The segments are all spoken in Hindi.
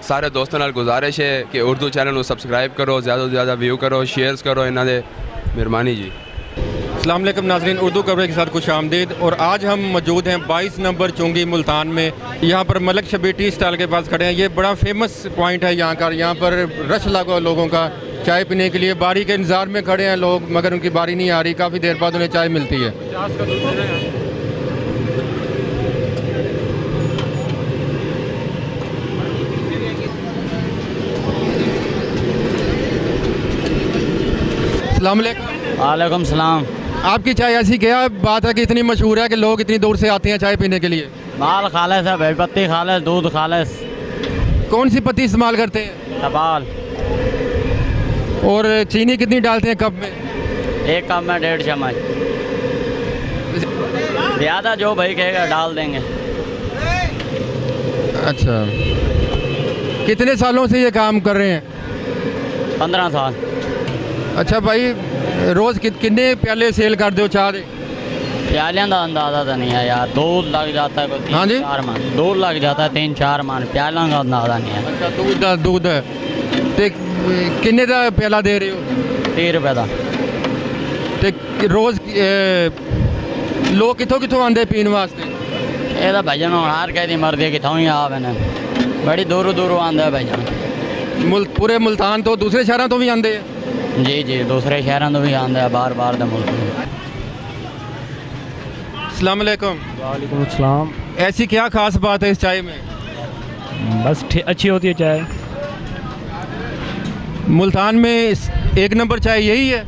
सारे दोस्तों नाल गुजारिश है कि उर्दू चैनल को सब्सक्राइब करो, ज़्यादा से ज़्यादा व्यू करो, शेयर्स करो, इन्हों दे मेहरबानी जी। अस्सलाम वालेकुम नाज़रीन, उर्दू कवरेज के साथ खुश आमदीद। और आज हम मौजूद हैं 22 नंबर चुंगी मुल्तान में। यहाँ पर मलिक शबीर टी स्टॉल के पास खड़े हैं। ये बड़ा फेमस पॉइंट है यहाँ का। यहाँ पर रश लगा लोगों का चाय पीने के लिए। बारी के इंतज़ार में खड़े हैं लोग, मगर उनकी बारी नहीं आ रही। काफ़ी देर बाद उन्हें चाय मिलती है। अस्सलाम वालेकुम। वालेकुम सलाम। आपकी चाय ऐसी क्या बात है कि इतनी मशहूर है कि लोग इतनी दूर से आते हैं चाय पीने के लिए? माल खालिस है, भेड़ पत्ती खालिस, दूध खालिस। कौन सी पत्ती इस्तेमाल करते हैं? टपाल। और चीनी कितनी डालते हैं कप में? एक कप में 1.5 चम्मच। ज़्यादा जो भाई कहेगा डाल देंगे। अच्छा, कितने सालों से ये काम कर रहे हैं? 15 साल। अच्छा भाई, रोज़ कितने प्याले सेल कर दो चाह दे? प्यालियाँ का अंदाज़ा तो नहीं है यार। दूध लग जाता है कोई हाँ जी? 3-4 मन। दूध लग जाता है 3-4 मन। प्यालों का अंदाज़ा नहीं है। अच्छा, दूध है तो किन्ने का प्याला दे रहे हो? 30 रुपये का। तो रोज़ लोग कितों आते पीने वास्ते? ये तो भजन हूँ हर कहती मर्जी कितों ही आ मैंने। बड़ी दूरों दूरों आंदा है भजन। पूरे मुल्तान तो दूसरे शहरों तो भी आते हैं? जी जी, दूसरे शहरों तो भी आंदा है बार बार दे मुल्क में। अस्सलाम वालेकुम। वालेकुम अस्सलाम। ऐसी क्या खास बात है इस चाय में? बस अच्छी होती है चाय। मुल्तान में एक नंबर चाय यही है?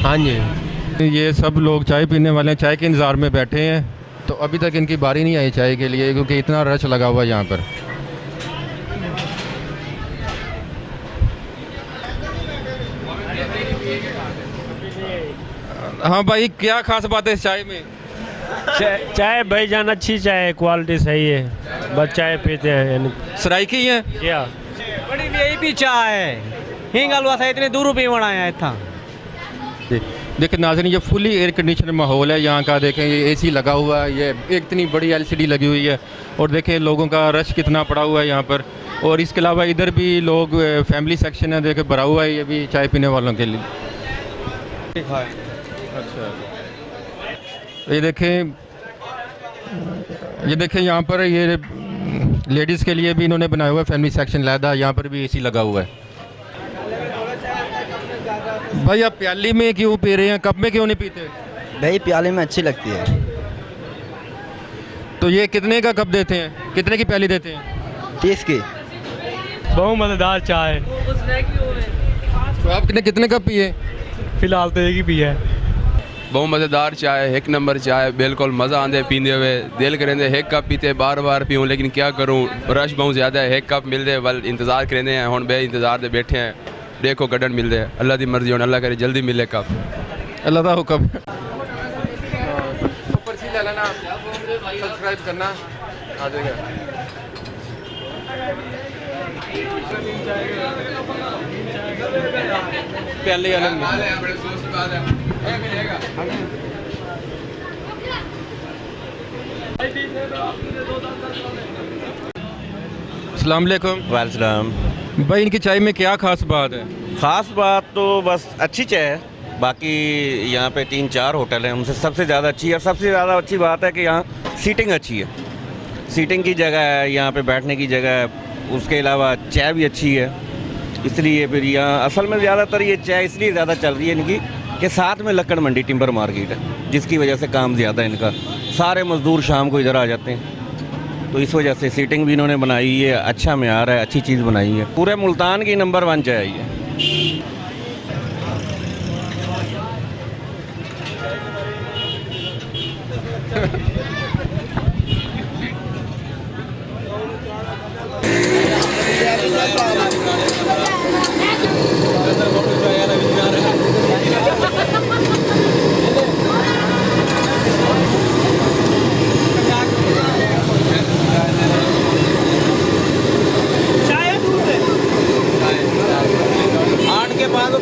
हाँ जी। ये सब लोग चाय पीने वाले हैं, चाय के इंतज़ार में बैठे हैं। तो अभी तक इनकी बारी नहीं आई चाय के लिए, क्योंकि इतना रश लगा हुआ है यहाँ पर। हाँ भाई, क्या खास बात है इस चाय में? चाय भाईजान अच्छी चाय, क्वालिटी सही है, बस चाय पीते हैं। सराइकी है क्या बड़ी वीआईपी चाय है। हिंग हलवा था इतने दूर रुपये बनाया इतना। देखिए नाज़रीन, ये फुली एयर कंडीशनर माहौल है यहाँ का। देखें, ये एसी लगा हुआ है, ये एक इतनी बड़ी एलसीडी लगी हुई है। और देखें लोगों का रश कितना पड़ा हुआ है यहाँ पर। और इसके अलावा इधर भी लोग, फैमिली सेक्शन है, देखें भरा हुआ है ये भी चाय पीने वालों के लिए। अच्छा, ये देखें यहाँ पर ये लेडीज़ के लिए भी इन्होंने बनाया हुआ है फैमिली सेक्शन लहदा। यहाँ पर भी एसी लगा हुआ है। भाई आप प्याली में क्यों पी रहे हैं, कप में क्यों नहीं पीते? भाई प्याले में अच्छी लगती है। तो ये कितने का कप देते हैं, कितने की प्याली देते हैं? 30 की। बहुत मज़ेदार चाय। तो आप कितने कप पिए? फिलहाल तो एक ही पी है। बहुत मज़ेदार चाय, एक नंबर चाय, बिल्कुल मज़ा आंदे पींदे हुए। दिल करेंदे एक कप पीते बार बार पीऊँ, लेकिन क्या करूँ, रश बहुत ज़्यादा है। एक कप मिलते वल इंतज़ार करेंदे हैं, हुण बे इंतज़ार दे बैठे हैं। देखो गड्ढन मिलते हैं, अल्लाह की मर्जी, हुण अल्लाह करे जल्दी मिले कप। अल्लाह का हुक्म। पर्ची ले लेना, सब्सक्राइब करना आ जाएगा। प्याले अलग अस्सलाम वालेकुम। वालेकुम। भाई, इनकी चाय में क्या खास बात है? ख़ास बात तो बस अच्छी चाय है। बाकी यहाँ पे 3-4 होटल हैं, उनसे सबसे ज़्यादा अच्छी है। सबसे ज़्यादा अच्छी बात है कि यहाँ सीटिंग अच्छी है, सीटिंग की जगह है, यहाँ पे बैठने की जगह है। उसके अलावा चाय भी अच्छी है। इसलिए फिर यहाँ असल में ज़्यादातर ये चाय इसलिए ज़्यादा चल रही है इनकी कि साथ में लक्कड़ मंडी टिम्बर मार्केट है, जिसकी वजह से काम ज़्यादा है इनका। सारे मज़दूर शाम को इधर आ जाते हैं, तो इस वजह से सीटिंग भी इन्होंने बनाई है। अच्छा म्यार है, अच्छी चीज़ बनाई है। पूरे मुल्तान की नंबर 1 चाय है।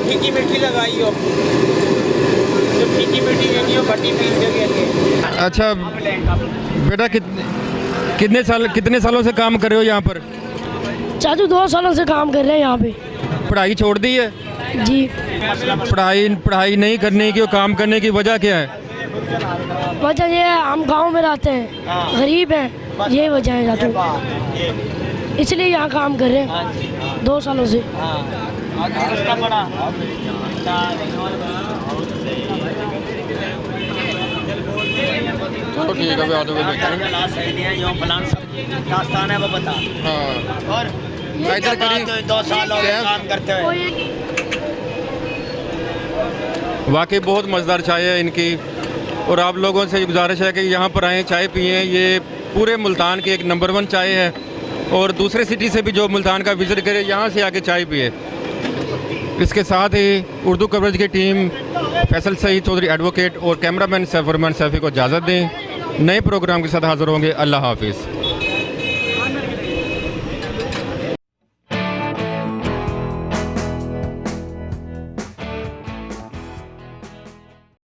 फीकी मिट्टी लगाई हो, जो फीकी मिट्टी लेनी हो भट्टी पीस के लिए। अच्छा बेटा, कितने सालों से काम कर रहे हो यहाँ पर? चाचू 2 सालों से काम कर रहे हैं यहाँ पे। पढ़ाई छोड़ दी है? जी। पढ़ाई नहीं करने की और काम करने की वजह क्या है? वजह ये है हम गांव में रहते हैं, गरीब हैं, ये वजह है चाचू, इसलिए यहाँ काम कर रहे हैं 2 सालों से। तो ठीक है, ऑटो में इधर करी 2 साल हो गए काम करते हुए। वाकई बहुत मज़ेदार चाय है इनकी, और आप लोगों से गुजारिश है कि यहाँ पर आएँ, चाय पिएँ। ये पूरे मुल्तान की एक नंबर 1 चाय है, और दूसरे सिटी से भी जो मुल्तान का विज़िट करे यहाँ से आके चाय पिए। इसके साथ ही उर्दू कवरेज की टीम फैसल सईद चौधरी एडवोकेट और कैमरामैन सैफुररहमान सैफी को इजाज़त दें। नए प्रोग्राम के साथ हाज़िर होंगे। अल्लाह हाफिज़।